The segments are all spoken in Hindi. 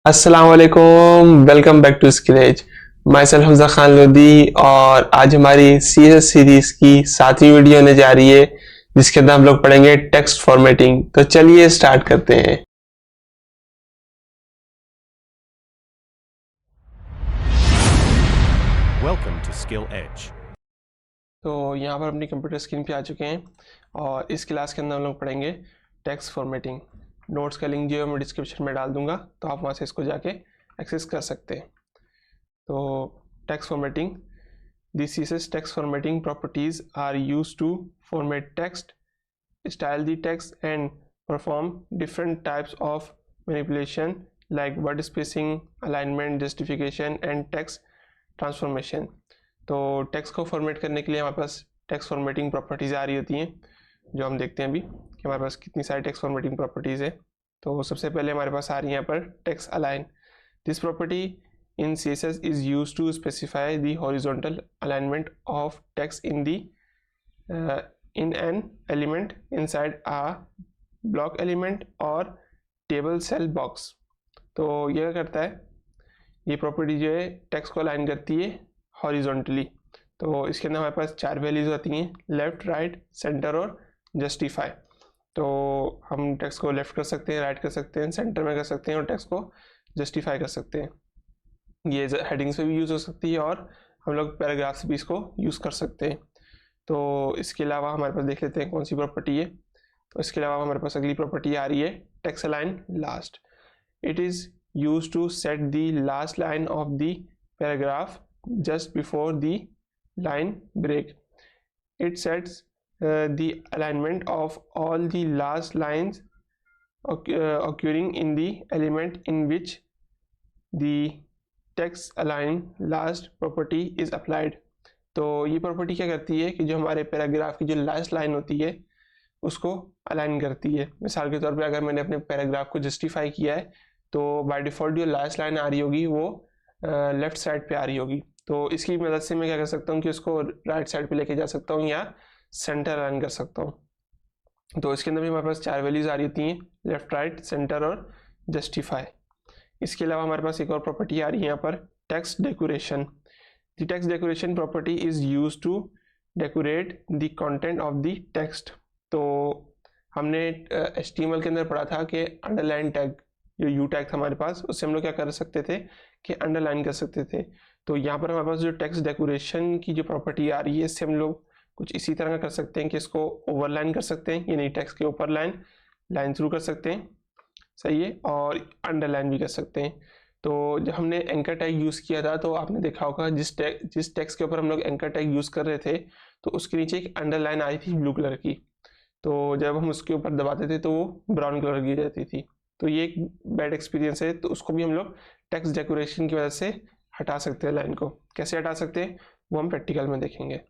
अस्सलाम वालेकुम, welcome back to skill edge. My सेल्फ हमजा खान लोधी और आज हमारी CS सीरीज की 7वीं वीडियो होने जा रही है जिसके अंदर हम लोग पढ़ेंगे टेक्स्ट फॉर्मेटिंग। तो चलिए स्टार्ट करते हैं। Welcome to Skill Edge. तो यहाँ पर अपनी कंप्यूटर स्क्रीन पे आ चुके हैं और इस क्लास के अंदर हम लोग पढ़ेंगे टेक्स्ट फॉर्मेटिंग। नोट्स का लिंक जो है मैं डिस्क्रिप्शन में डाल दूंगा, तो आप वहाँ से इसको जाके एक्सेस कर सकते हैं। तो text formatting, the CSS text formatting properties are used to format text, style the text and perform different types of manipulation like word spacing, alignment, justification and text transformation। तो टेक्स्ट को फॉर्मेट करने के लिए हमारे पास टेक्स्ट फॉर्मेटिंग प्रॉपर्टीज़ आ रही होती हैं, जो हम देखते हैं अभी कि हमारे पास कितनी सारी टेक्स्ट फॉर्मेटिंग प्रॉपर्टीज़ है। तो सबसे पहले हमारे पास आ रही है यहाँ पर text align. This property in CSS is used to specify the horizontal alignment of text in an element inside a block element or table cell box। तो यह करता है, ये प्रॉपर्टी जो है टेक्स्ट को अलाइन करती है हॉरिजॉन्टली। तो इसके अंदर हमारे पास 4 वैल्यूज आती हैं, लेफ्ट, राइट, सेंटर और जस्टिफाई। तो हम टेक्स्ट को लेफ्ट कर सकते हैं, राइट कर सकते हैं, सेंटर में कर सकते हैं और टेक्स्ट को जस्टिफाई कर सकते हैं। ये हेडिंग्स पे भी यूज़ हो सकती है और हम लोग पैराग्राफ से भी इसको यूज़ कर सकते हैं। तो इसके अलावा हमारे पास देख लेते हैं कौन सी प्रॉपर्टी है। तो इसके अलावा हमारे पास अगली प्रॉपर्टी आ रही है text align last. It is use to set the last line of the paragraph just before the line break. It sets the alignment of all the last lines occurring in the element in which the text align last property is applied. तो ये प्रॉपर्टी क्या करती है कि जो हमारे पैराग्राफ की जो लास्ट लाइन होती है उसको अलाइन करती है। मिसाल के तौर पे अगर मैंने अपने पैराग्राफ को जस्टिफाई किया है तो बाय डिफ़ॉल्ट जो लास्ट लाइन आ रही होगी वो लेफ्ट साइड पे आ रही होगी। तो इसकी मदद से मैं क्या कर सकता हूँ कि उसको राइट साइड पे लेके जा सकता हूँ या सेंटर अलाइन कर सकता हूँ। तो इसके अंदर भी हमारे पास 4 वैल्यूज आ रही होती हैं, लेफ्ट, राइट, सेंटर और जस्टिफाई। इसके अलावा हमारे पास एक और प्रॉपर्टी आ रही है यहाँ पर text decoration. The text decoration property is use to decorate the content of the text. तो हमने HTML के अंदर पढ़ा था कि अंडरलाइन टैग, जो यू टैग था हमारे पास, उससे हम लोग क्या कर सकते थे कि अंडरलाइन कर सकते थे। तो यहाँ पर हमारे पास जो टेक्स्ट डेकोरेशन की जो प्रॉपर्टी आ रही है, इससे हम लोग कुछ इसी तरह का कर सकते हैं कि इसको ओवरलाइन कर सकते हैं, यानी टेक्स्ट के ऊपर लाइन थ्रू कर सकते हैं, सही है, और अंडरलाइन भी कर सकते हैं। तो जब हमने एंकर टैग यूज़ किया था तो आपने देखा होगा जिस टेक्स्ट के ऊपर हम लोग एंकर टैग यूज़ कर रहे थे तो उसके नीचे एक अंडरलाइन आई थी ब्लू कलर की। तो जब हम उसके ऊपर दबाते थे तो वो ब्राउन कलर की रहती थी। तो ये एक बैड एक्सपीरियंस है, तो उसको भी हम लोग टेक्स्ट डेकोरेशन की वजह से हटा सकते हैं। लाइन को कैसे हटा सकते हैं वो हम प्रैक्टिकल में देखेंगे।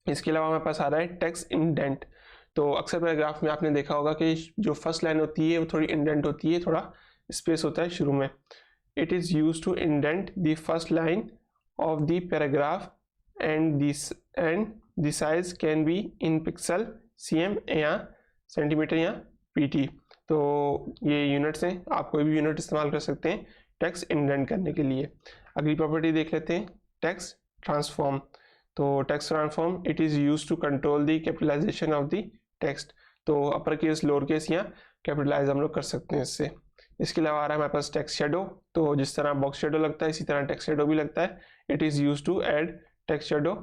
इसके अलावा हमारे पास आ रहा है टेक्स्ट इंडेंट। तो अक्सर पैराग्राफ में आपने देखा होगा कि जो फर्स्ट लाइन होती है वो थोड़ी इंडेंट होती है, थोड़ा स्पेस होता है शुरू में। It is use to indent the first line of the paragraph and the size can be in pixel, cm या सेंटीमीटर या pt। तो ये यूनिट्स हैं, आप कोई भी यूनिट इस्तेमाल कर सकते हैं टेक्स्ट इंडेंट करने के लिए। अगली प्रॉपर्टी देख लेते हैं टेक्स्ट ट्रांसफॉर्म। तो text transform, it is use to control the capitalisation of the text. तो अपर केस, लोअर केस या कैपिटलाइज हम लोग कर सकते हैं इससे। इसके अलावा आ रहा है हमारे पास टेक्स्ट शेडो। तो जिस तरह बॉक्स शेडो लगता है इसी तरह टेक्स्ट शेडो भी लगता है। It is use to add text shadow,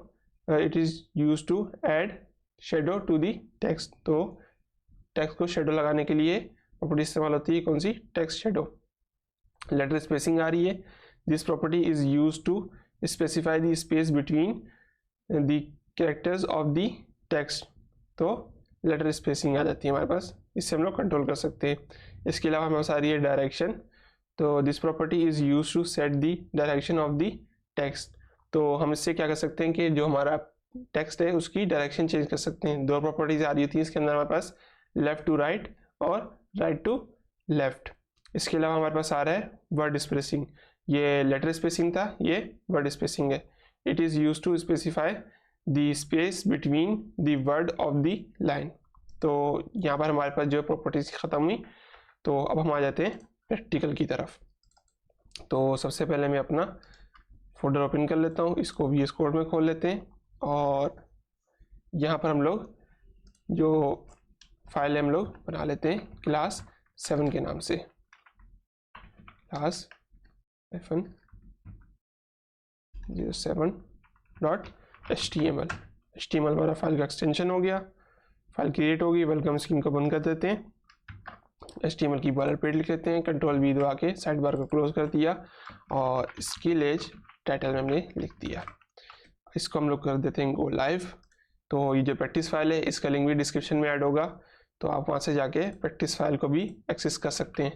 it is use to add shadow to the text. तो टेक्स्ट को शेडो लगाने के लिए प्रॉपर्टी इस्तेमाल होती है, कौन सी? Text shadow. लेटर स्पेसिंग आ रही है। This property is use to specify the space between the characters of the text. तो लेटर स्पेसिंग आ जाती है हमारे पास, इससे हम लोग कंट्रोल कर सकते हैं। इसके अलावा हमारे पास आ रही है डायरेक्शन। तो this property is use to set the direction of the text. तो हम इससे क्या कर सकते हैं कि जो हमारा टेक्स्ट है उसकी डायरेक्शन चेंज कर सकते हैं। 2 प्रॉपर्टीज आ रही थी इसके अंदर हमारे पास, लेफ्ट टू राइट और राइट टू लेफ्ट। इसके अलावा हमारे पास आ रहा है वर्ड स्पेसिंग। ये लेटर स्पेसिंग था, ये वर्ड स्पेसिंग है। It is use to specify the space between the word of the line. तो यहाँ पर हमारे पास जो प्रॉपर्टीज ख़त्म हुई। तो अब हम आ जाते हैं प्रैक्टिकल की तरफ। तो सबसे पहले मैं अपना फोल्डर ओपन कर लेता हूँ, इसको VS कोड में खोल लेते हैं और यहाँ पर हम लोग जो फाइल है हम लोग बना लेते हैं क्लास 7 के नाम से, क्लास -07.html। HTML हमारा फाइल का एक्सटेंशन हो गया, फाइल क्रिएट होगी। वेलकम स्क्रीन को बंद कर देते हैं, HTML की बॉर्डर लिख लेते हैं, Ctrl+V दबा के साइड बार को क्लोज कर दिया और स्किल एज टाइटल में हमने लिख दिया। इसको हम लोग कर देते हैं गो लाइव। तो ये जो प्रैक्टिस फाइल है इसका लिंक भी डिस्क्रिप्शन में ऐड होगा, तो आप वहाँ से जाके प्रैक्टिस फाइल को भी एक्सेस कर सकते हैं।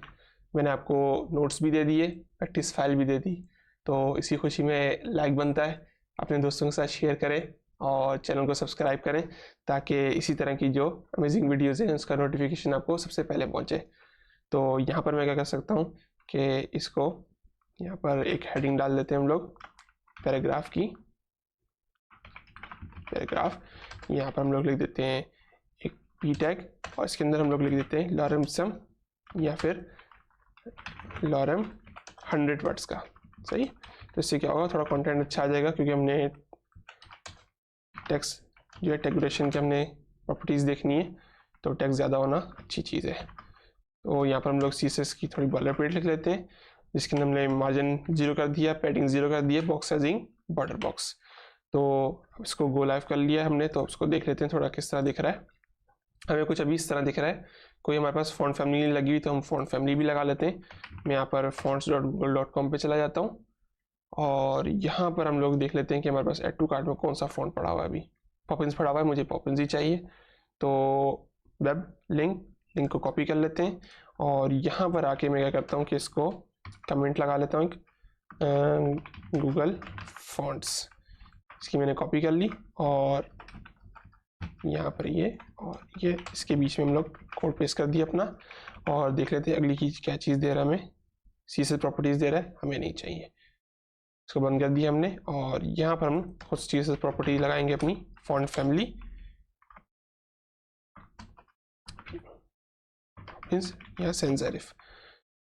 मैंने आपको नोट्स भी दे दिए, प्रैक्टिस फाइल भी दे दी। तो इसी खुशी में लाइक बनता है, अपने दोस्तों के साथ शेयर करें और चैनल को सब्सक्राइब करें ताकि इसी तरह की जो अमेजिंग वीडियोज़ हैं उसका नोटिफिकेशन आपको सबसे पहले पहुँचे। तो यहाँ पर मैं क्या कर सकता हूँ कि इसको यहाँ पर एक हेडिंग डाल देते हैं हम लोग पैराग्राफ की, पैराग्राफ। यहाँ पर हम लोग लिख देते हैं एक p टैग और इसके अंदर हम लोग लिख देते हैं लॉरेम सम या फिर लॉरेम 100 वर्ड्स का। सही, तो इससे क्या होगा, थोड़ा कंटेंट अच्छा आ जाएगा क्योंकि हमने टेक्स्ट जो है टेक्स्ट की हमने प्रॉपर्टीज़ देखनी है, तो टेक्स्ट ज़्यादा होना अच्छी चीज़ है। तो यहाँ पर हम लोग CSS की थोड़ी बॉर्डर लिख लेते हैं जिसके अंदर हमने मार्जिन 0 कर दिया, पैडिंग 0 कर दिया, बॉक्स साइजिंग बॉर्डर बॉक्स। तो इसको गो लाइव कर लिया हमने, तो उसको देख लेते हैं थोड़ा किस तरह दिख रहा है। हमें कुछ अभी इस तरह दिख रहा है। कोई हमारे पास फॉन्ट फैमिली नहीं लगी हुई तो हम फॉन्ट फैमिली भी लगा लेते हैं। मैं यहाँ पर fonts.google.com पे चला जाता हूँ और यहाँ पर हम लोग देख लेते हैं कि हमारे पास ऐड टू कार्ट में कौन सा फॉन्ट पड़ा हुआ है। अभी पॉपिंस पड़ा हुआ है, मुझे पॉपिंस ही चाहिए। तो वेब लिंक को कॉपी कर लेते हैं और यहाँ पर आके मैं क्या करता हूँ कि इसको कमेंट लगा लेता हूँ, गूगल फॉन्ट्स। इसकी मैंने कॉपी कर ली और यहाँ पर ये और ये इसके बीच में हम लोग कोड पेस्ट कर दिया अपना और देख लेते हैं अगली चीज़ क्या चीज़ दे रहा है हमें। CSS प्रॉपर्टीज़ दे रहा है, हमें नहीं चाहिए, इसको बंद कर दिया हमने। और यहाँ पर हम कुछ CSS प्रॉपर्टी लगाएंगे अपनी फॉन्ट फैमिली या sans serif।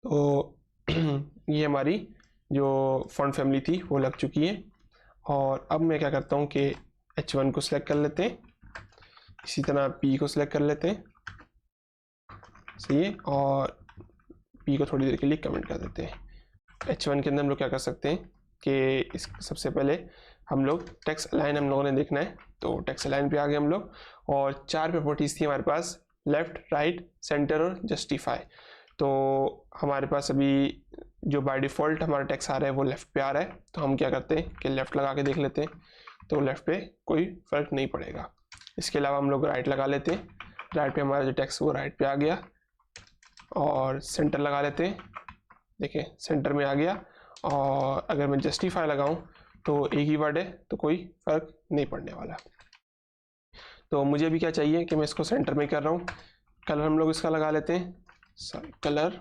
तो ये हमारी जो फॉन्ट फैमिली थी वो लग चुकी है। और अब मैं क्या करता हूँ कि H1 को सिलेक्ट कर लेते हैं, इसी तरह P को सिलेक्ट कर लेते हैं, सही है, और P को थोड़ी देर के लिए कमेंट कर देते हैं। H1 के अंदर हम लोग क्या कर सकते हैं कि इस सबसे पहले हम लोग टेक्स्ट अलाइन हम लोगों ने देखना है। तो टेक्स्ट अलाइन पे आ गए हम लोग और 4 प्रॉपर्टीज थी हमारे पास, लेफ्ट, राइट, सेंटर और जस्टिफाई। तो हमारे पास अभी जो बाय डिफ़ॉल्ट हमारा टेक्स्ट आ रहा है वो लेफ़्ट पे आ रहा है, तो हम क्या करते हैं कि लेफ़्ट लगा के देख लेते हैं, तो लेफ़्ट पे कोई फ़र्क नहीं पड़ेगा। इसके अलावा हम लोग राइट लगा लेते हैं, राइट पे हमारा जो टेक्स्ट वो राइट पे आ गया। और सेंटर लगा लेते हैं, देखिए सेंटर में आ गया। और अगर मैं जस्टिफाई लगाऊं तो एक ही वर्ड है तो कोई फ़र्क नहीं पड़ने वाला। तो मुझे अभी क्या चाहिए कि मैं इसको सेंटर में कर रहा हूँ। कलर हम लोग इसका लगा लेते हैं, कलर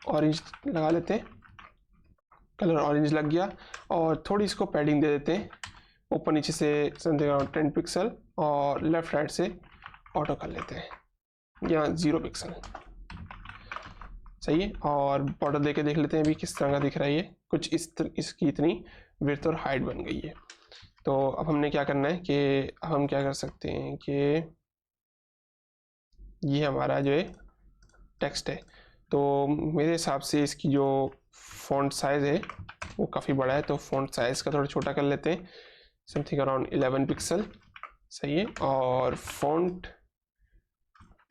ऑरेंज लगा लेते हैं, कलर ऑरेंज लग गया। और थोड़ी इसको पैडिंग दे देते हैं, ऊपर नीचे से समथिंग अराउंड 10 पिक्सल और लेफ्ट राइट से ऑटो कर लेते हैं या 0 पिक्सल, सही है। और बॉर्डर देके देख लेते हैं अभी किस तरह का दिख रहा है ये, कुछ इसकी इतनी विड्थ और हाइट बन गई है। तो अब हमने क्या करना है कि अब हम क्या कर सकते हैं कि ये हमारा जो है टेक्स्ट है, तो मेरे हिसाब से इसकी जो फ़ॉन्ट साइज़ है वो काफ़ी बड़ा है, तो फ़ॉन्ट साइज़ का थोड़ा छोटा कर लेते हैं, समथिंग अराउंड 11 पिक्सल, सही है। और फ़ॉन्ट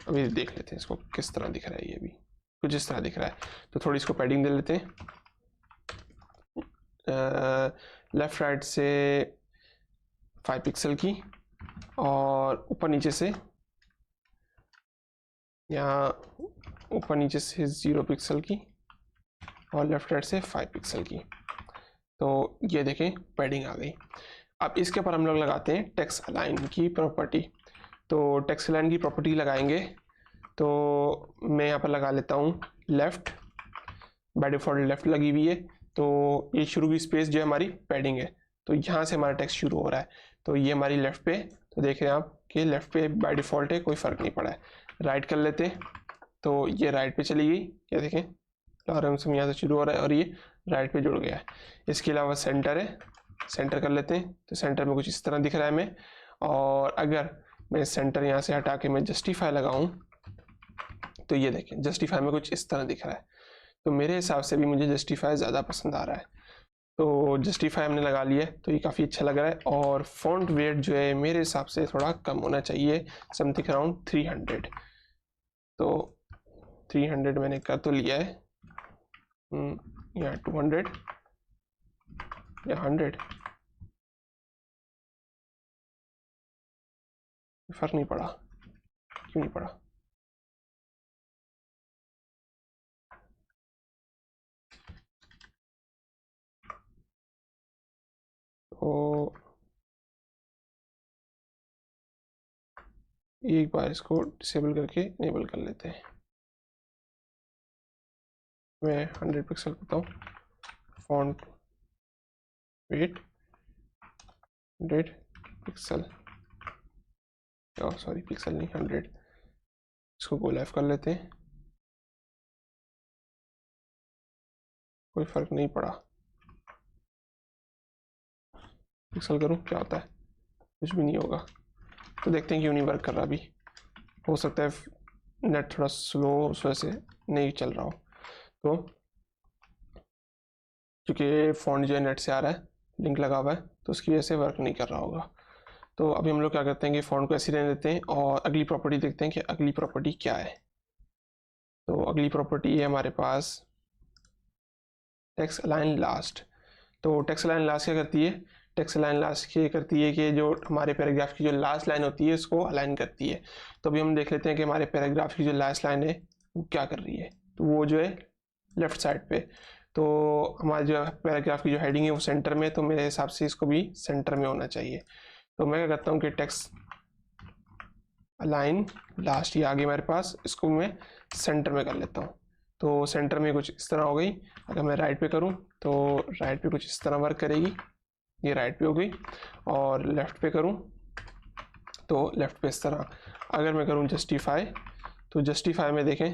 अभी देख लेते हैं इसको किस तरह दिख रहा है, ये भी कुछ इस तरह दिख रहा है। तो थोड़ी इसको पैडिंग दे लेते हैं, लेफ़्ट राइट से 5 पिक्सल की और ऊपर नीचे से यहाँ ऊपर नीचे से 0 पिक्सल की और लेफ्ट राइट से 5 पिक्सल की। तो ये देखें पैडिंग आ गई। अब इसके ऊपर हम लोग लगाते हैं टेक्स्ट अलाइन की प्रॉपर्टी। तो टेक्स्ट अलाइन की प्रॉपर्टी लगाएंगे तो मैं यहाँ पर लगा लेता हूँ लेफ़्ट, बाय डिफ़ॉल्ट लेफ़्ट लगी हुई है। तो ये शुरू की स्पेस जो है हमारी पैडिंग है, तो यहाँ से हमारा टेक्स्ट शुरू हो रहा है, तो ये हमारी लेफ़्ट पे, तो देख रहे हैं आप कि लेफ़्ट पे बाय डिफ़ॉल्ट है, कोई फ़र्क नहीं पड़ा है। राइट कर लेते हैं, तो ये राइट पे चली गई, ये देखें लॉगरिथम यहाँ से शुरू हो रहा है और ये राइट पे जुड़ गया है। इसके अलावा सेंटर है, सेंटर कर लेते हैं, तो सेंटर में कुछ इस तरह दिख रहा है हमें। और अगर मैं सेंटर यहाँ से हटा के मैं जस्टिफाई लगाऊं तो ये देखें जस्टिफाई में कुछ इस तरह दिख रहा है। तो मेरे हिसाब से भी मुझे जस्टिफाई ज़्यादा पसंद आ रहा है, तो जस्टिफाई हमने लगा लिया है, तो ये काफ़ी अच्छा लग रहा है। और फॉन्ट वेट जो है मेरे हिसाब से थोड़ा कम होना चाहिए, समथिंग अराउंड 300। तो 300 मैंने कर तो लिया है, या 200 या 100, फर्क नहीं पड़ा, क्यों नहीं पड़ा। तो एक बार इसको डिसेबल करके इनेबल कर लेते हैं। मैं 100 पिक्सल करता हूँ, font weight 100 pixel, sorry pixel नहीं 100। इसको गो लाइव कर लेते हैं, कोई फर्क नहीं पड़ा। पिक्सल करूँ क्या होता है, कुछ भी नहीं होगा। तो देखते हैं क्यों नहीं वर्क कर रहा। अभी हो सकता है नेट थोड़ा स्लो उस वजह से नहीं चल रहा हो। तो क्योंकि फ़ॉन्ट जो है नेट से आ रहा है, लिंक लगा हुआ है, तो उसकी वजह से वर्क नहीं कर रहा होगा। तो अभी हम लोग क्या करते हैं कि फ़ॉन्ट को ऐसे रहने देते हैं और अगली प्रॉपर्टी देखते हैं कि अगली प्रॉपर्टी क्या है। तो अगली प्रॉपर्टी है हमारे पास टेक्स्ट अलाइन लास्ट। तो टेक्स्ट अलाइन लास्ट क्या करती है, टेक्स्ट अलाइन लास्ट ये करती है कि जो हमारे पैराग्राफ की जो लास्ट लाइन होती है उसको अलाइन करती है। तो अभी हम देख लेते हैं कि हमारे पैराग्राफ की जो लास्ट लाइन है वो क्या कर रही है। तो वो जो है लेफ्ट साइड पे, तो हमारे जो पैराग्राफ की जो हेडिंग है वो सेंटर में, तो मेरे हिसाब से इसको भी सेंटर में होना चाहिए। तो मैं क्या करता हूँ कि टेक्स्ट अलाइन लास्ट ये आगे हमारे पास, इसको मैं सेंटर में कर लेता हूँ। तो सेंटर में कुछ इस तरह हो गई। अगर मैं राइट पे करूँ तो राइट पे कुछ इस तरह वर्क करेगी, ये राइट पे हो गई। और लेफ़्ट पे करूँ तो लेफ़्ट पे इस तरह। अगर मैं करूँ जस्टिफाई, तो जस्टिफाई में देखें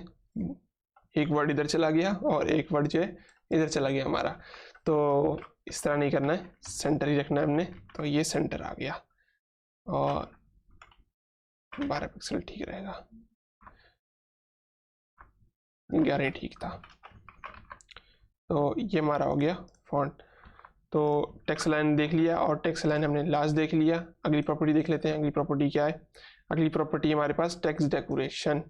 एक वर्ड इधर चला गया और एक वर्ड जो है इधर चला गया हमारा। तो इस तरह नहीं करना है, सेंटर ही रखना है हमने। तो ये सेंटर आ गया और 12 पिक्सल ठीक रहेगा, 11 ठीक था। तो ये हमारा हो गया फॉन्ट। तो टेक्स्ट लाइन देख लिया और टेक्स्ट लाइन हमने लास्ट देख लिया। अगली प्रॉपर्टी देख लेते हैं, अगली प्रॉपर्टी क्या है। अगली प्रॉपर्टी हमारे पास टेक्स्ट डेकोरेशन।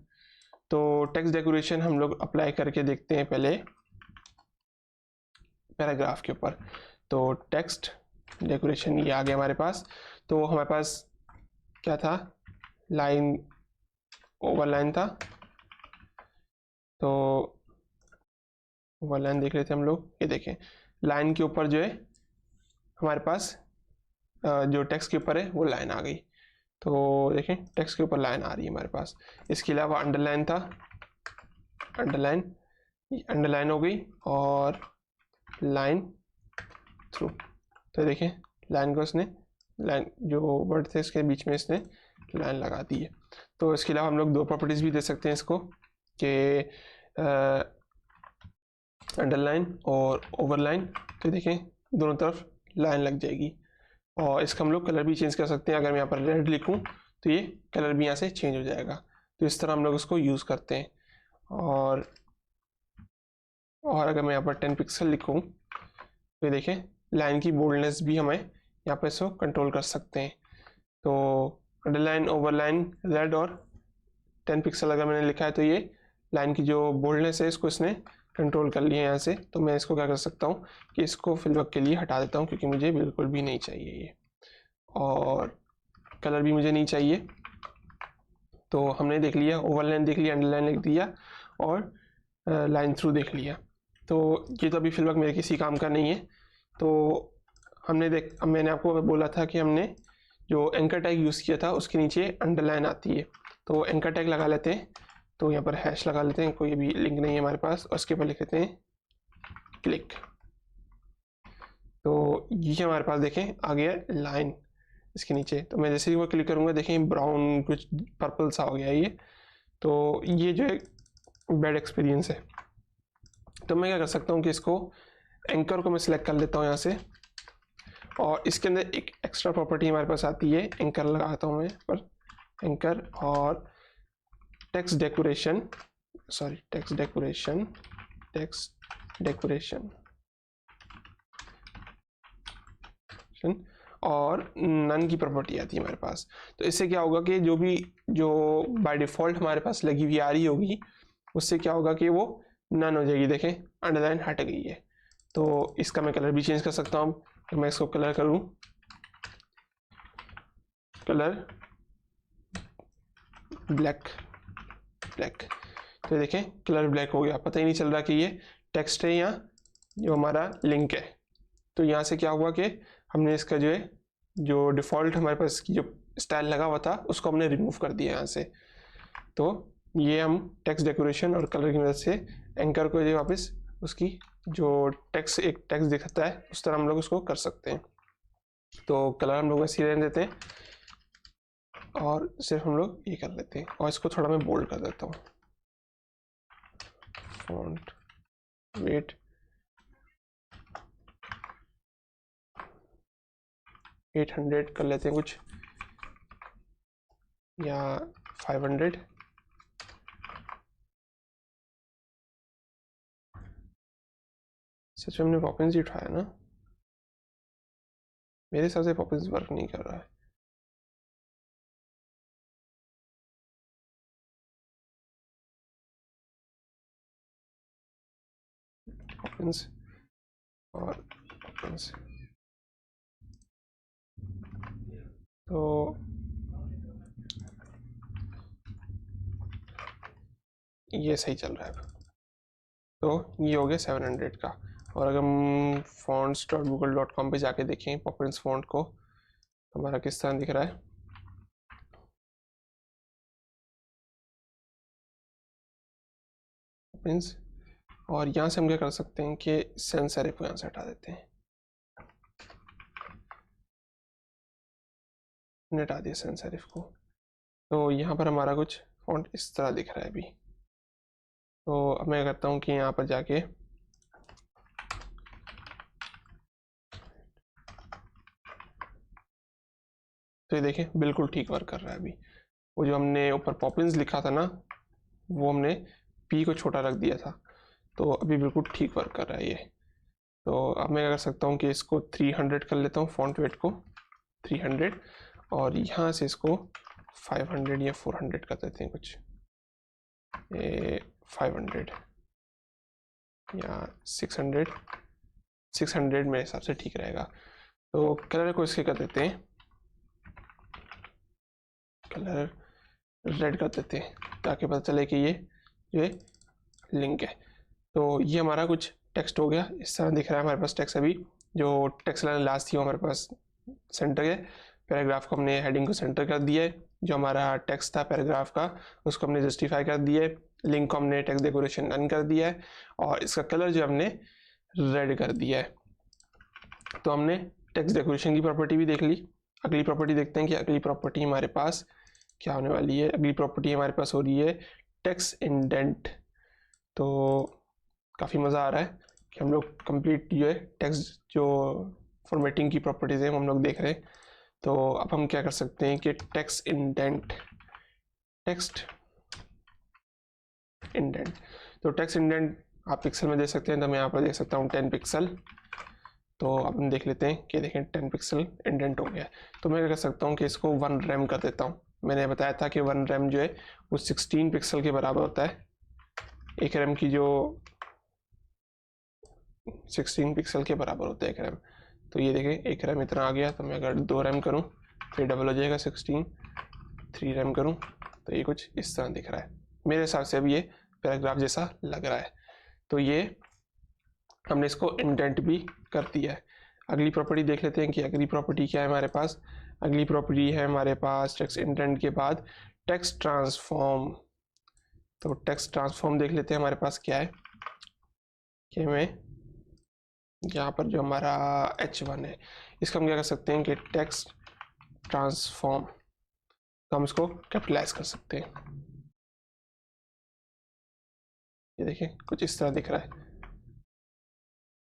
तो टेक्स्ट डेकोरेशन हम लोग अप्लाई करके देखते हैं पहले पैराग्राफ के ऊपर। तो टेक्स्ट डेकोरेशन ये आ गया हमारे पास। तो हमारे पास क्या था, लाइन ओवर लाइन था। तो ओवर लाइन देख रहे थे हम लोग, ये देखें लाइन के ऊपर जो है हमारे पास जो टेक्स्ट के ऊपर है वो लाइन आ गई। तो देखें टेक्स्ट के ऊपर लाइन आ रही है हमारे पास। इसके अलावा अंडरलाइन था, अंडरलाइन हो गई और लाइन थ्रू। तो देखें लाइन को इसने, लाइन जो वर्ड थे इसके बीच में इसने लाइन लगा दी है। तो इसके अलावा हम लोग दो प्रॉपर्टीज़ भी दे सकते हैं इसको कि अंडरलाइन और ओवरलाइन। तो देखें दोनों तरफ लाइन लग जाएगी। और इसका हम लोग कलर भी चेंज कर सकते हैं। अगर मैं यहाँ पर रेड लिखूँ तो ये कलर भी यहाँ से चेंज हो जाएगा। तो इस तरह हम लोग इसको यूज़ करते हैं। और अगर मैं यहाँ पर 10 पिक्सल लिखूँ तो देखें लाइन की बोल्डनेस भी हमें यहाँ पर इसको कंट्रोल कर सकते हैं। तो अंडरलाइन ओवरलाइन रेड और 10 पिक्सल अगर मैंने लिखा है तो ये लाइन की जो बोल्डनेस है इसको इसने कंट्रोल कर लिया है यहाँ से। तो मैं इसको क्या कर सकता हूँ कि इसको फिलवक्त के लिए हटा देता हूँ, क्योंकि मुझे बिल्कुल भी नहीं चाहिए ये, और कलर भी मुझे नहीं चाहिए। तो हमने देख लिया, ओवरलाइन देख लिया, अंडरलाइन लिख दिया और लाइन थ्रू देख लिया। तो ये तो अभी फिलवक्त मेरे किसी काम का नहीं है। तो अब मैंने आपको बोला था कि हमने जो एंकर टैग यूज़ किया था उसके नीचे अंडरलाइन आती है। तो एंकर टैग लगा लेते हैं। तो यहाँ पर हैश लगा लेते हैं, कोई भी लिंक नहीं है हमारे पास, और उसके ऊपर लिख लेते हैं क्लिक। तो ये हमारे पास देखें आ गया लाइन इसके नीचे। तो मैं जैसे ही वो क्लिक करूँगा देखें ब्राउन कुछ पर्पल सा हो गया ये। तो ये जो है बैड एक्सपीरियंस है। तो मैं क्या कर सकता हूँ कि इसको एंकर को मैं सिलेक्ट कर लेता हूँ यहाँ से, और इसके अंदर एक एक्स्ट्रा प्रॉपर्टी हमारे पास आती है, एंकर लगाता हूँ मैं पर एंकर, और टेक्स्ट डेकोरेशन, और नन की प्रॉपर्टी आती है हमारे पास। तो इससे क्या होगा कि जो बाय डिफॉल्ट हमारे पास लगी हुई आ रही होगी, उससे क्या होगा कि वो नन हो जाएगी। देखें अंडरलाइन हट गई है। तो इसका मैं कलर भी चेंज कर सकता हूँ। तो मैं इसको कलर करूँ कलर ब्लैक, तो देखें कलर ब्लैक हो गया, पता ही नहीं चल रहा कि ये टेक्स्ट है या जो हमारा लिंक है। तो यहाँ से क्या हुआ कि हमने इसका जो डिफ़ॉल्ट हमारे पास की जो स्टाइल लगा हुआ था उसको हमने रिमूव कर दिया यहाँ से। तो ये हम टेक्स्ट डेकोरेशन और कलर की मदद से एंकर को जो वापस उसकी जो एक टेक्स्ट दिखता है उस तरह हम लोग उसको कर सकते हैं। तो कलर हम लोग वैसे ही रहने देते हैं और सिर्फ हम लोग ये कर लेते हैं, और इसको थोड़ा मैं बोल्ड कर देता हूँ। फॉन्ट वेट 800 कर लेते हैं कुछ, या 500। सच में हमने पॉपिंस ही उठाया ना, मेरे हिसाब से पॉपिंस वर्क नहीं कर रहा है। पॉपिंस और पॉपिंस, तो ये सही चल रहा है। तो ये हो गया 700 का। और अगर हम fonts.google.com पे जाके देखें पॉपिंस फॉन्ट को, हमारा किस तरह दिख रहा है। पॉपिंस, और यहाँ से हम क्या कर सकते हैं कि sans serif को यहाँ से हटा देते हैं। हटा दिया sans serif को। तो यहाँ पर हमारा कुछ फॉन्ट इस तरह दिख रहा है अभी। तो अब मैं करता हूँ कि यहाँ पर जाके तो ये देखें बिल्कुल ठीक वर्क कर रहा है अभी। वो जो हमने ऊपर पॉपिंस लिखा था ना, वो हमने पी को छोटा रख दिया था, तो अभी बिल्कुल ठीक वर्क कर रहा है ये। तो अब मैं क्या कर सकता हूँ कि इसको 300 कर लेता हूँ, फॉन्ट वेट को 300, और यहाँ से इसको 500 या 400 कर देते हैं कुछ, 500 या 600 मेरे हिसाब से ठीक रहेगा। तो कलर को इसके कर देते हैं, कलर रेड कर देते हैं ताकि पता चले कि ये लिंक है। तो ये हमारा कुछ टेक्स्ट हो गया, इस तरह दिख रहा है हमारे पास टेक्स्ट। अभी जो टेक्स्ट लास्ट थी वो हमारे पास सेंटर है, पैराग्राफ को हमने हेडिंग को सेंटर कर दिया है, जो हमारा टेक्स्ट था पैराग्राफ का उसको हमने जस्टिफाई कर दिया है, लिंक को हमने टेक्स्ट डेकोरेशन रन कर दिया है, और इसका कलर जो हमने रेड कर दिया है। तो हमने टेक्स्ट डेकोरेशन की प्रॉपर्टी भी देख ली। अगली प्रॉपर्टी देखते हैं कि अगली प्रॉपर्टी हमारे पास क्या होने वाली है। अगली प्रॉपर्टी हमारे पास हो रही है टेक्स्ट इंडेंट। तो काफ़ी मज़ा आ रहा है कि हम लोग कंप्लीट जो है टेक्स्ट जो फॉर्मेटिंग की प्रॉपर्टीज़ हैं हम लोग देख रहे हैं। तो अब हम क्या कर सकते हैं कि टेक्स्ट इंडेंट, तो टेक्स्ट इंडेंट आप पिक्सल में देख सकते हैं, तो मैं यहाँ पर देख सकता हूँ 10 पिक्सल। तो अब हम देख लेते हैं कि देखें 10 पिक्सल इंडेंट हो गया। तो मैं क्या कर सकता हूँ कि इसको 1 रैम कर देता हूँ। मैंने बताया था कि 1 रैम जो है वो 16 पिक्सल के बराबर होता है। एक रैम की जो 16 पिक्सल के बराबर होता है एक रैम। तो ये देखें एक रैम इतना आ गया। तो मैं अगर 2 रैम करूँ फिर डबल हो जाएगा 16, 3 रैम करूँ तो ये कुछ इस तरह दिख रहा है। मेरे हिसाब से अब ये पैराग्राफ जैसा लग रहा है। तो ये हमने इसको इंडेंट भी कर दिया है। अगली प्रॉपर्टी देख लेते हैं कि अगली प्रॉपर्टी क्या है हमारे पास। अगली प्रॉपर्टी है हमारे पास टेक्स्ट इंडेंट के बाद टेक्स्ट ट्रांसफॉर्म। तो टेक्स्ट ट्रांसफॉर्म देख लेते हैं हमारे पास क्या है। कि मैं यहाँ पर जो हमारा H1 है इसका हम क्या कर सकते हैं कि टेक्स्ट ट्रांसफॉर्म, तो हम इसको कैपिटलाइज कर सकते हैं। ये देखिए कुछ इस तरह दिख रहा है।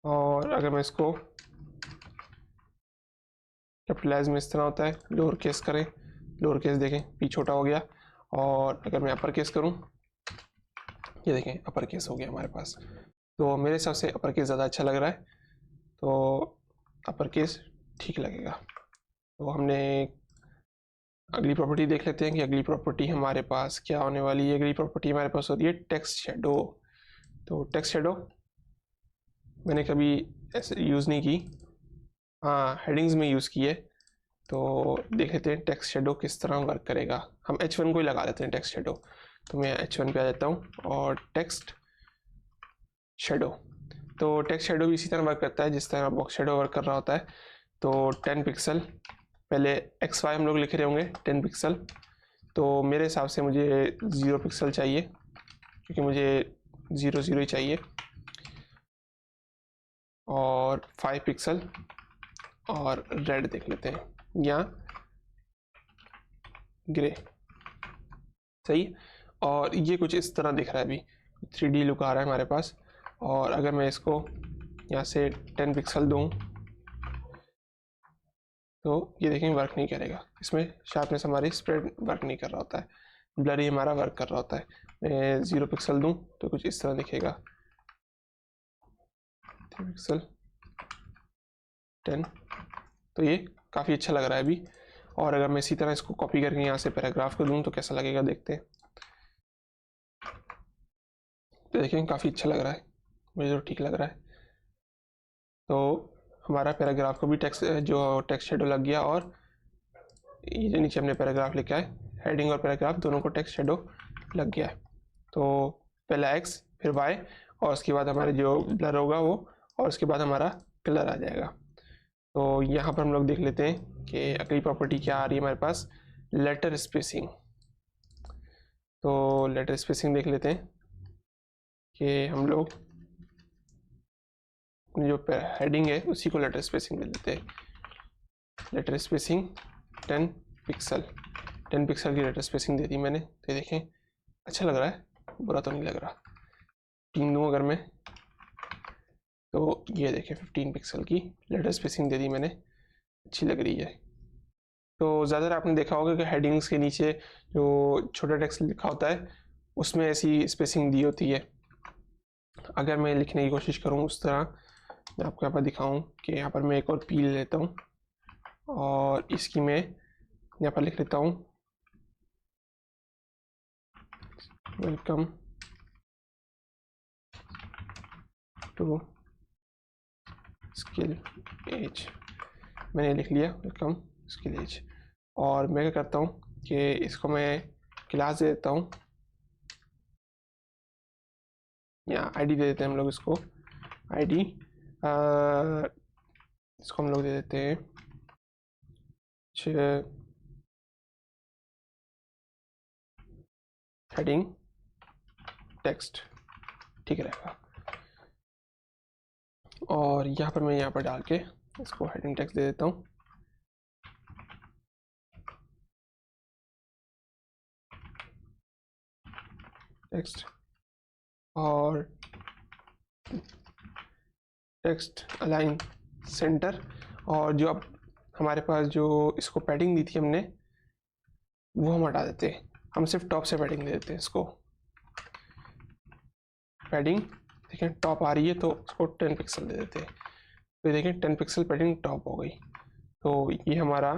और अगर मैं इसको कैपिटलाइज में इस तरह होता है, लोअर केस करें, लोअर केस देखें पी छोटा हो गया। और अगर मैं अपर केस करूं, ये देखें अपर केस हो गया हमारे पास। तो मेरे हिसाब से अपर केस ज़्यादा अच्छा लग रहा है, तो अपर केस ठीक लगेगा। तो हमने अगली प्रॉपर्टी देख लेते हैं कि अगली प्रॉपर्टी हमारे पास क्या होने वाली है। अगली प्रॉपर्टी हमारे पास होती है टेक्स्ट शेडो। तो टेक्स्ट शेडो मैंने कभी ऐसे यूज़ नहीं की, हाँ हेडिंग्स में यूज़ की है। तो देख लेते हैं टेक्स्ट शेडो किस तरह वर्क करेगा। हम H1 को ही लगा लेते हैं टेक्स्ट शेडो। तो मैं H1 पे आ जाता हूँ और टेक्स्ट शेडो। तो टेक्स्ट शेडो भी इसी तरह वर्क करता है जिस तरह बॉक्स शेडो वर्क कर रहा होता है। तो 10 पिक्सल, पहले XY हम लोग लिख रहे होंगे 10 पिक्सल। तो मेरे हिसाब से मुझे 0 पिक्सल चाहिए, क्योंकि मुझे 0 0 ही चाहिए। और 5 पिक्सल और रेड देख लेते हैं या ग्रे, सही। और ये कुछ इस तरह दिख रहा है, अभी 3D लुक आ रहा है हमारे पास। और अगर मैं इसको यहाँ से 10 पिक्सल दूँ तो ये देखें वर्क नहीं करेगा, इसमें शार्पनेस हमारी स्प्रेड वर्क नहीं कर रहा होता है, ब्लरी हमारा वर्क कर रहा होता है। मैं 0 पिक्सल दूँ तो कुछ इस तरह दिखेगा, 3 पिक्सल 10। तो ये काफ़ी अच्छा लग रहा है अभी। और अगर मैं इसी तरह इसको कॉपी करके यहाँ से पैराग्राफ को दूँ तो कैसा लगेगा देखते हैं। तो देखें काफ़ी अच्छा लग रहा है, मुझे तो ठीक लग रहा है। तो हमारा पैराग्राफ को भी टेक्स्ट शेडो लग गया। और ये जो नीचे हमने पैराग्राफ लिखा है, हेडिंग और पैराग्राफ दोनों को टेक्स्ट शेडो लग गया है। तो पहला X फिर Y और उसके बाद हमारे जो ब्लर होगा वो, और उसके बाद हमारा कलर आ जाएगा। तो यहाँ पर हम लोग देख लेते हैं कि अगली प्रॉपर्टी क्या आ रही है हमारे पास, लेटर स्पेसिंग। तो लेटर स्पेसिंग देख लेते हैं कि हम लोग जो हेडिंग है उसी को लेटर स्पेसिंग दे देते हैं। लेटर स्पेसिंग 10 पिक्सल, 10 पिक्सल की लेटर स्पेसिंग दे दी मैंने। तो देखें अच्छा लग रहा है, बुरा तो नहीं लग रहा। 15 दूँ अगर मैं, तो ये देखें 15 पिक्सल की लेटर स्पेसिंग दे दी मैंने, अच्छी लग रही है। तो ज़्यादातर आपने देखा होगा कि हेडिंग्स के नीचे जो छोटा टेक्स्ट लिखा होता है उसमें ऐसी स्पेसिंग दी होती है। अगर मैं लिखने की कोशिश करूँ उस तरह, मैं आपको यहाँ पर दिखाऊँ कि यहाँ पर मैं एक और पी ले लेता हूँ और इसकी मैं यहाँ पर लिख लेता हूँ वेलकम टू स्किल एज। मैंने लिख लिया वेलकम स्किल एज। और मैं क्या करता हूँ कि इसको मैं क्लास दे देता हूँ, या आईडी दे देते हैं हम लोग इसको, आईडी इसको हम लोग दे देते हैं हेडिंग टेक्स्ट, ठीक रहेगा। और यहाँ पर मैं यहाँ पर डाल के इसको हेडिंग टेक्स्ट दे देता हूँ। टेक्स्ट और टेक्स्ट अलाइन सेंटर। और जो अब हमारे पास जो इसको पैडिंग दी थी हमने वो हम हटा देते हैं, हम सिर्फ टॉप से पैडिंग दे देते हैं इसको। पैडिंग देखें टॉप आ रही है तो उसको 10 पिक्सल दे देते हैं। तो देखें 10 पिक्सल पैडिंग टॉप हो गई। तो ये हमारा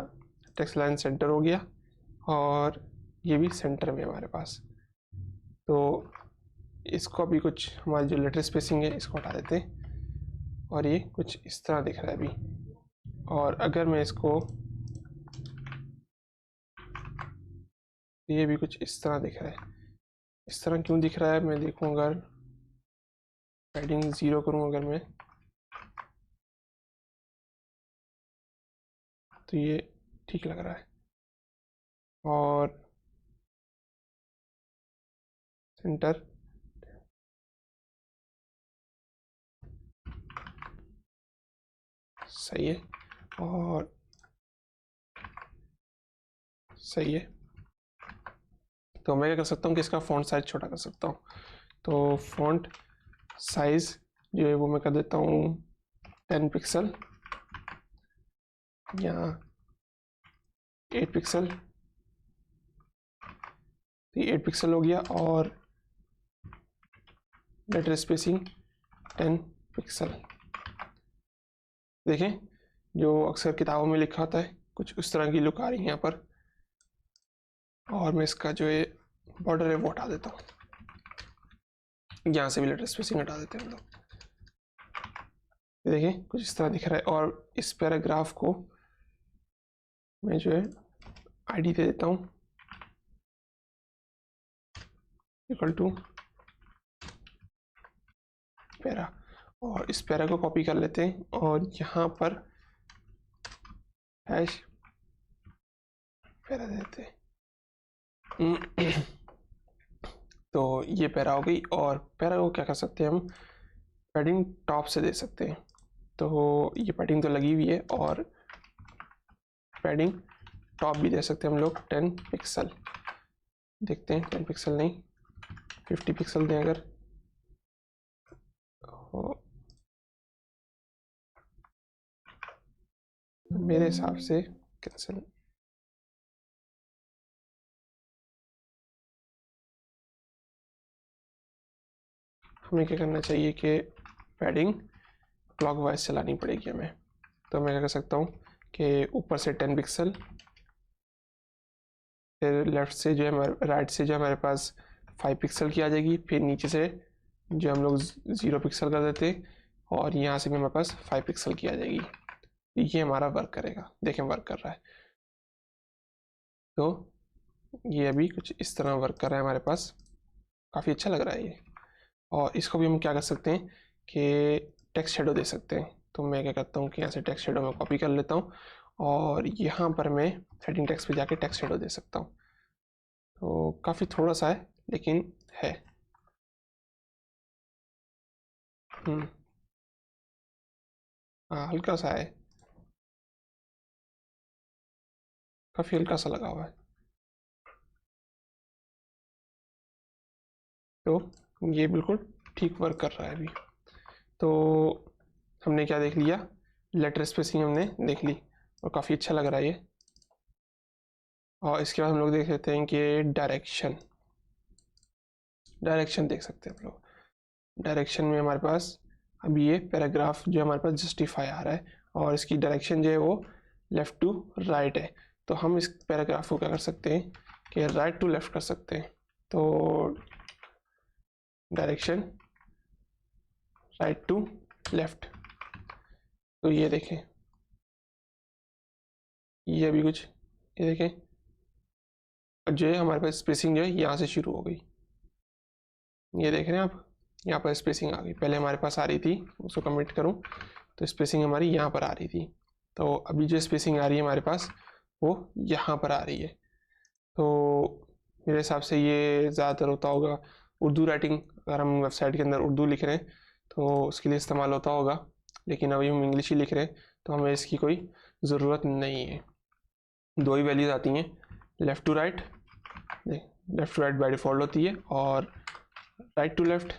टेक्स्ट लाइन सेंटर हो गया और ये भी सेंटर में हमारे पास। तो इसको अभी कुछ हमारी जो लेटर स्पेसिंग है इसको हटा देते हैं और ये कुछ इस तरह दिख रहा है अभी। और अगर मैं इसको, ये भी कुछ इस तरह दिख रहा है। इस तरह क्यों दिख रहा है मैं देखूँ, अगर पैडिंग 0 करूँ अगर मैं, तो ये ठीक लग रहा है। और सेंटर सही है और सही है। तो मैं क्या कर सकता हूँ कि इसका फ़ॉन्ट साइज छोटा कर सकता हूँ। तो फॉन्ट साइज जो है वो मैं कर देता हूँ 10 पिक्सल या 8 पिक्सल। तो 8 पिक्सल हो गया और लेटर स्पेसिंग 10 पिक्सल। देखें जो अक्सर किताबों में लिखा होता है कुछ उस तरह की लुक आ रही है यहाँ पर। और मैं इसका जो है बॉर्डर है वो हटा देता हूँ, यहाँ से भी लेटर स्पेसिंग हटा देते हैं हम लोग। देखें कुछ इस तरह दिख रहा है। और इस पैराग्राफ को मैं जो है आईडी दे देता हूँ इक्वल टू पैरा, और इस पैरा को कॉपी कर लेते हैं और यहाँ पर हैश पैरा देते हैं। तो ये पैरा हो गई। और पैरा को क्या कर सकते हैं हम, पैडिंग टॉप से दे सकते हैं। तो ये पैडिंग तो लगी हुई है और पैडिंग टॉप भी दे सकते हैं हम लोग 10 पिक्सल। देखते हैं 10 पिक्सल नहीं 50 पिक्सल दें अगर। मेरे हिसाब से कैंसिल। हमें क्या करना चाहिए कि पैडिंग क्लॉकवाइज चलानी पड़ेगी हमें। तो मैं क्या कर सकता हूँ कि ऊपर से 10 पिक्सल, फिर लेफ्ट से जो है राइट से जो हमारे पास 5 पिक्सल की आ जाएगी, फिर नीचे से जो हम लोग 0 पिक्सल कर देते हैं और यहाँ से भी हमारे पास 5 पिक्सल की आ जाएगी। ये हमारा वर्क करेगा। देखें वर्क कर रहा है। तो ये अभी कुछ इस तरह वर्क कर रहा है हमारे पास, काफ़ी अच्छा लग रहा है ये। और इसको भी हम क्या कर सकते हैं कि टेक्स्ट शेडो दे सकते हैं। तो मैं क्या करता हूँ कि यहाँ से टेक्स्ट शेडो में कॉपी कर लेता हूँ और यहाँ पर मैं सेटिंग टेक्स्ट पे जाके टेक्स्ट शेडो दे सकता हूँ। तो काफ़ी थोड़ा सा है लेकिन है। हाँ हल्का सा है, काफ़ी हल्का सा लगा हुआ है। तो ये बिल्कुल ठीक वर्क कर रहा है अभी। तो हमने क्या देख लिया, लेटर स्पेसिंग हमने देख ली और काफ़ी अच्छा लग रहा है ये। और इसके बाद हम लोग देख लेते हैं कि डायरेक्शन देख सकते हैं हम लोग। डायरेक्शन में हमारे पास अभी ये पैराग्राफ जो हमारे पास जस्टिफाई आ रहा है और इसकी डायरेक्शन जो है वो लेफ़्ट टू राइट है। तो हम इस पैराग्राफ को क्या कर सकते हैं कि राइट टू लेफ़्ट कर सकते हैं। तो डायरेक्शन राइट टू लेफ़्ट। तो ये देखें, ये अभी कुछ ये देखें जो है हमारे पास स्पेसिंग जो है यहाँ से शुरू हो गई। ये देख रहे हैं आप, यहाँ पर स्पेसिंग आ गई। पहले हमारे पास आ रही थी, उसको कमेंट करूँ तो स्पेसिंग हमारी यहाँ पर आ रही थी। तो अभी जो स्पेसिंग आ रही है हमारे पास वो यहाँ पर आ रही है। तो मेरे हिसाब से ये ज़्यादातर होता होगा उर्दू राइटिंग, अगर हम वेबसाइट के अंदर उर्दू लिख रहे हैं तो उसके लिए इस्तेमाल होता होगा। लेकिन अभी हम इंग्लिश ही लिख रहे हैं तो हमें इसकी कोई ज़रूरत नहीं है। दो ही वैल्यूज़ आती हैं, left to right, left to right by default होती है, और राइट टू लेफ़्ट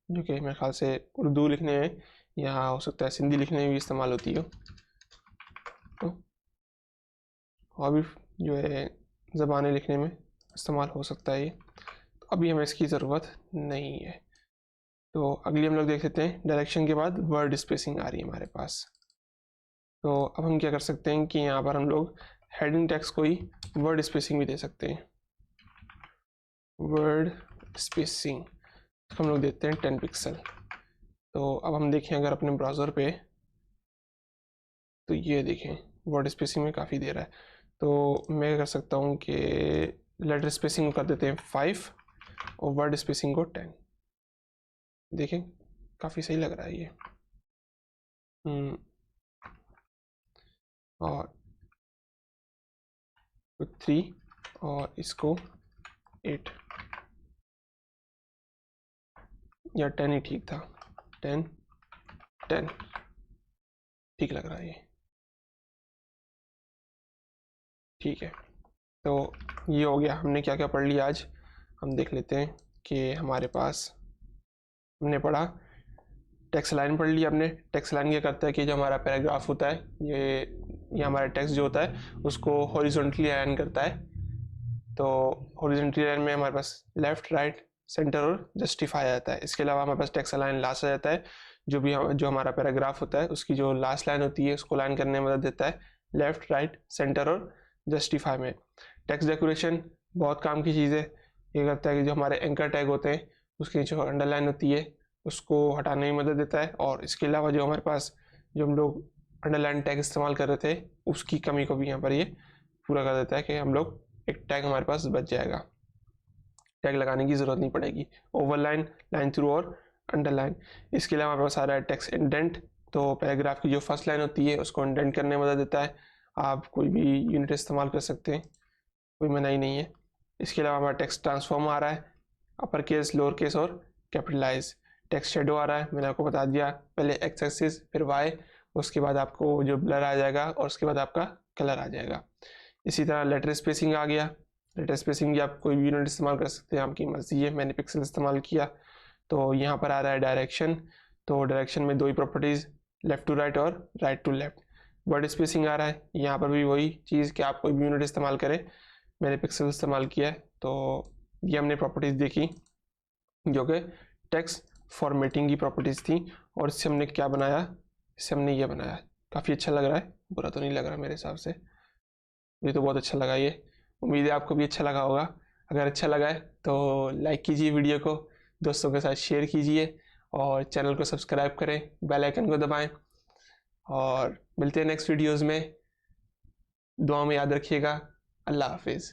जो कि मेरे ख्याल से उर्दू लिखने में या हो सकता है सिंधी लिखने में भी इस्तेमाल होती हो। तो और भी जो है ज़बानें लिखने में इस्तेमाल हो सकता है ये। तो अभी हमें इसकी ज़रूरत नहीं है। तो अगली हम लोग देख लेते हैं, डायरेक्शन के बाद वर्ड स्पेसिंग आ रही है हमारे पास। तो अब हम क्या कर सकते हैं कि यहाँ पर हम लोग हेडिंग टेक्स्ट को ही वर्ड स्पेसिंग भी दे सकते हैं। वर्ड स्पेसिंग हम लोग देते हैं 10 पिक्सल। तो अब हम देखें अगर अपने ब्राउज़र पे, तो ये देखें वर्ड स्पेसिंग में काफ़ी दे रहा है। तो मैं कर सकता हूँ कि लेटर स्पेसिंग कर देते हैं 5 और वर्ड स्पेसिंग को 10। देखें काफ़ी सही लग रहा है ये। और 3 और इसको 8 या 10 ही ठीक था, 10 10 ठीक लग रहा है ये। ठीक है, तो ये हो गया। हमने क्या क्या पढ़ लिया आज, हम देख लेते हैं कि हमारे पास हमने पढ़ा। टेक्स्ट लाइन पढ़ लिया हमने। टेक्स्ट लाइन क्या करता है कि जो हमारा पैराग्राफ होता है, ये हमारा टेक्स्ट जो होता है उसको हॉरिजॉन्टली अलाइन करता है। तो हॉरिजॉन्टली लाइन में हमारे पास लेफ्ट, राइट, सेंटर और जस्टिफाई आता है। इसके अलावा हमारे पास टेक्स्ट लाइन लास्ट आ जाता है। जो हमारा पैराग्राफ होता है उसकी जो लास्ट लाइन होती है उसको लाइन करने में मदद देता है लेफ्ट, राइट, सेंटर और जस्टिफाई में। टेक्स्ट डेकोरेशन बहुत काम की चीज़ है। ये करता है कि जो हमारे एंकर टैग होते हैं उसकी जो अंडरलाइन होती है उसको हटाने में मदद देता है। और इसके अलावा जो हमारे पास जो हम लोग अंडरलाइन टैग इस्तेमाल कर रहे थे उसकी कमी को भी यहाँ पर ये पूरा कर देता है कि हम लोग एक टैग हमारे पास बच जाएगा, टैग लगाने की ज़रूरत नहीं पड़ेगी। ओवरलाइन, लाइन थ्रू और अंडरलाइन। इसके अलावा हमारे पास आ रहा है टेक्स्ट इंडेंट। तो पैराग्राफ की जो फर्स्ट लाइन होती है उसको इंडेंट करने में मदद देता है। आप कोई भी यूनिट इस्तेमाल कर सकते हैं, कोई मनाही नहीं है। इसके अलावा हमारा टेक्स्ट ट्रांसफॉर्म आ रहा है, अपर केस, लोअर केस और कैपिटलाइज। टेक्स्ट शेडो आ रहा है, मैंने आपको बता दिया, पहले एक्स एक्सिस फिर वाई, उसके बाद आपको जो ब्लर आ जाएगा और उसके बाद आपका कलर आ जाएगा। इसी तरह लेटर स्पेसिंग आ गया। लेटर स्पेसिंग भी आप कोई भी यूनिट इस्तेमाल कर सकते हैं, आपकी मर्जी है। मैंने पिक्सल इस्तेमाल किया। तो यहाँ पर आ रहा है डायरेक्शन। तो डायरेक्शन में दो ही प्रॉपर्टीज़, लेफ़्ट टू राइट और right to left. Word spacing आ रहा है, यहाँ पर भी वही चीज़ कि आप कोई भी यूनिट इस्तेमाल करें। मैंने पिक्सल इस्तेमाल किया है। तो ये हमने प्रॉपर्टीज़ देखी जो कि टेक्स्ट फॉर्मेटिंग की प्रॉपर्टीज़ थी। और इससे हमने क्या बनाया, इससे हमने ये बनाया। काफ़ी अच्छा लग रहा है, बुरा तो नहीं लग रहा मेरे हिसाब से, मुझे तो बहुत अच्छा लगा ये। उम्मीद है आपको भी अच्छा लगा होगा। अगर अच्छा लगा है तो लाइक कीजिए वीडियो को, दोस्तों के साथ शेयर कीजिए और चैनल को सब्सक्राइब करें, बेल आइकन को दबाएं। और मिलते हैं नेक्स्ट वीडियोज़ में। दुआ में याद रखिएगा। अल्लाह हाफिज़।